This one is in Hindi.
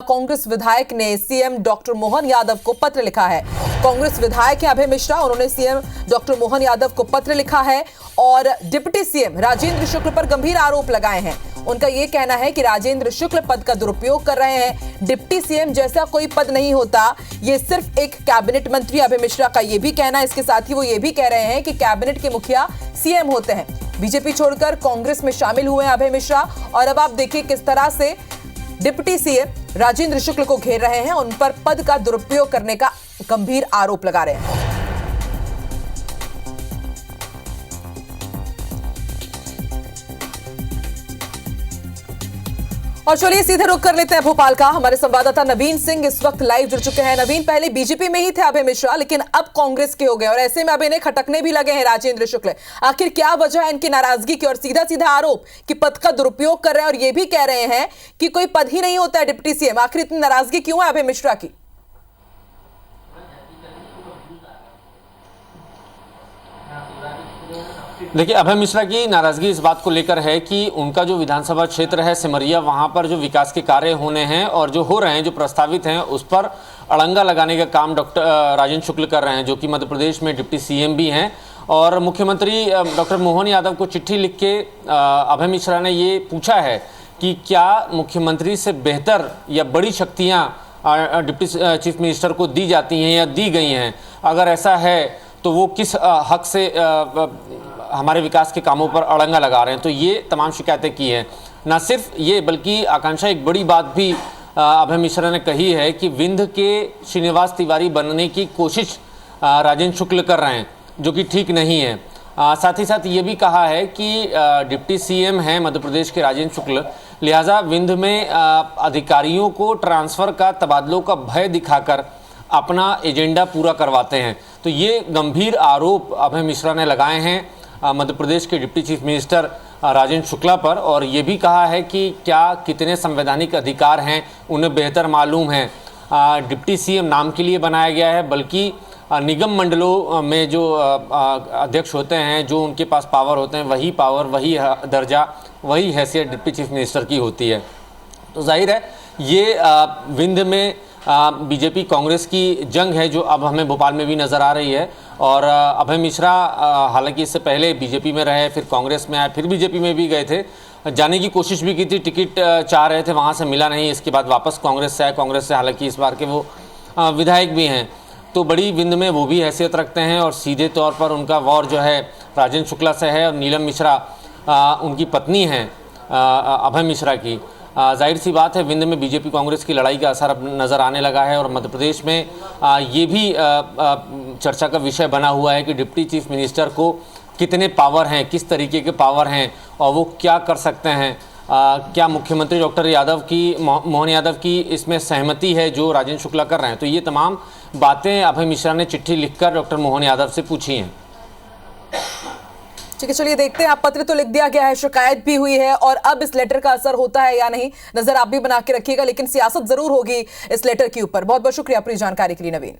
कांग्रेस विधायक ने सीएम डॉक्टर मोहन यादव को पत्र लिखा है। कांग्रेस विधायक है अभय मिश्रा, उन्होंने सीएम डॉक्टर मोहन यादव को पत्र लिखा है और डिप्टी सीएम राजेंद्र शुक्ल पर गंभीर आरोप लगाए हैं। उनका यह कहना है कि राजेंद्र शुक्ल पद का दुरुपयोग कर रहे हैं। डिप्टी सीएम जैसा कोई पद नहीं होता, ये सिर्फ एक कैबिनेट मंत्री। अभय मिश्रा का यह भी कहना है। इसके साथ ही वो ये भी कह रहे हैं कि कैबिनेट के मुखिया सीएम होते हैं। बीजेपी छोड़कर कांग्रेस में शामिल हुए हैं अभय मिश्रा और अब आप देखिए किस तरह से डिप्टी सीएम राजेंद्र शुक्ल को घेर रहे हैं, उन पर पद का दुरुपयोग करने का गंभीर आरोप लगा रहे हैं। और चलिए सीधे रुख कर लेते हैं भोपाल का। हमारे संवाददाता नवीन सिंह इस वक्त लाइव जुड़ चुके हैं। नवीन, पहले बीजेपी में ही थे अभय मिश्रा, लेकिन अब कांग्रेस के हो गए और ऐसे में अब इन्हें खटकने भी लगे हैं राजेंद्र शुक्ल। आखिर क्या वजह है इनकी नाराजगी की और सीधा सीधा आरोप कि पद का दुरुपयोग कर रहे हैं और यह भी कह रहे हैं कि कोई पद ही नहीं होता है डिप्टी सीएम। आखिर इतनी नाराजगी क्यों है अभय मिश्रा की? देखिए, अभय मिश्रा की नाराजगी इस बात को लेकर है कि उनका जो विधानसभा क्षेत्र है सिमरिया, वहां पर जो विकास के कार्य होने हैं और जो हो रहे हैं, जो प्रस्तावित हैं, उस पर अड़ंगा लगाने का काम डॉक्टर राजेंद्र शुक्ल कर रहे हैं, जो कि मध्य प्रदेश में डिप्टी सीएम भी हैं। और मुख्यमंत्री डॉक्टर मोहन यादव को चिट्ठी लिख के अभय मिश्रा ने ये पूछा है कि क्या मुख्यमंत्री से बेहतर या बड़ी शक्तियाँ डिप्टी चीफ मिनिस्टर को दी जाती हैं या दी गई हैं? अगर ऐसा है तो वो किस हक से हमारे विकास के कामों पर अड़ंगा लगा रहे हैं? तो ये तमाम शिकायतें की हैं। ना सिर्फ ये, बल्कि आकांक्षा एक बड़ी बात भी अभय मिश्रा ने कही है कि विंध्य के श्रीनिवास तिवारी बनने की कोशिश राजेंद्र शुक्ल कर रहे हैं, जो कि ठीक नहीं है। साथ ही साथ ये भी कहा है कि डिप्टी सीएम हैं मध्य प्रदेश के राजेंद्र शुक्ल, लिहाजा विंध्य में अधिकारियों को ट्रांसफ़र का, तबादलों का भय दिखाकर अपना एजेंडा पूरा करवाते हैं। तो ये गंभीर आरोप अभय मिश्रा ने लगाए हैं मध्य प्रदेश के deputy chief minister Rajendra Shukla पर, और ये भी कहा है कि क्या कितने संवैधानिक अधिकार हैं उन्हें बेहतर मालूम है। डिप्टी सीएम नाम के लिए बनाया गया है, बल्कि निगम मंडलों में जो अध्यक्ष होते हैं, जो उनके पास पावर होते हैं, वही पावर, वही दर्जा, वही हैसियत डिप्टी चीफ मिनिस्टर की होती है। तो जाहिर है ये विंध्य में बीजेपी कांग्रेस की जंग है, जो अब हमें भोपाल में भी नज़र आ रही है। और अभय मिश्रा हालांकि इससे पहले बीजेपी में रहे, फिर कांग्रेस में आए, फिर बीजेपी में भी गए थे, जाने की कोशिश भी की थी, टिकट चाह रहे थे, वहाँ से मिला नहीं। इसके बाद वापस कांग्रेस से आए। कांग्रेस से हालांकि इस बार के वो विधायक भी हैं, तो बड़ी विंध्य में वो भी हैसियत रखते हैं और सीधे तौर पर उनका वॉर जो है राजेंद्र शुक्ला से है। और नीलम मिश्रा उनकी पत्नी हैं अभय मिश्रा की। जाहिर सी बात है विंध्य में बीजेपी कांग्रेस की लड़ाई का असर अब नज़र आने लगा है। और मध्य प्रदेश में ये भी चर्चा का विषय बना हुआ है कि डिप्टी चीफ मिनिस्टर को कितने पावर हैं, किस तरीके के पावर हैं और वो क्या कर सकते हैं। क्या मुख्यमंत्री डॉक्टर यादव की, मोहन यादव की इसमें सहमति है जो राजेंद्र शुक्ला कर रहे हैं? तो ये तमाम बातें अभय मिश्रा ने चिट्ठी लिखकर डॉक्टर मोहन यादव से पूछी हैं। ठीक है, चलिए देखते हैं। आप पत्र तो लिख दिया गया है, शिकायत भी हुई है, और अब इस लेटर का असर होता है या नहीं, नजर आप भी बना के रखिएगा। लेकिन सियासत जरूर होगी इस लेटर के ऊपर। बहुत बहुत शुक्रिया अपनी जानकारी के लिए नवीन।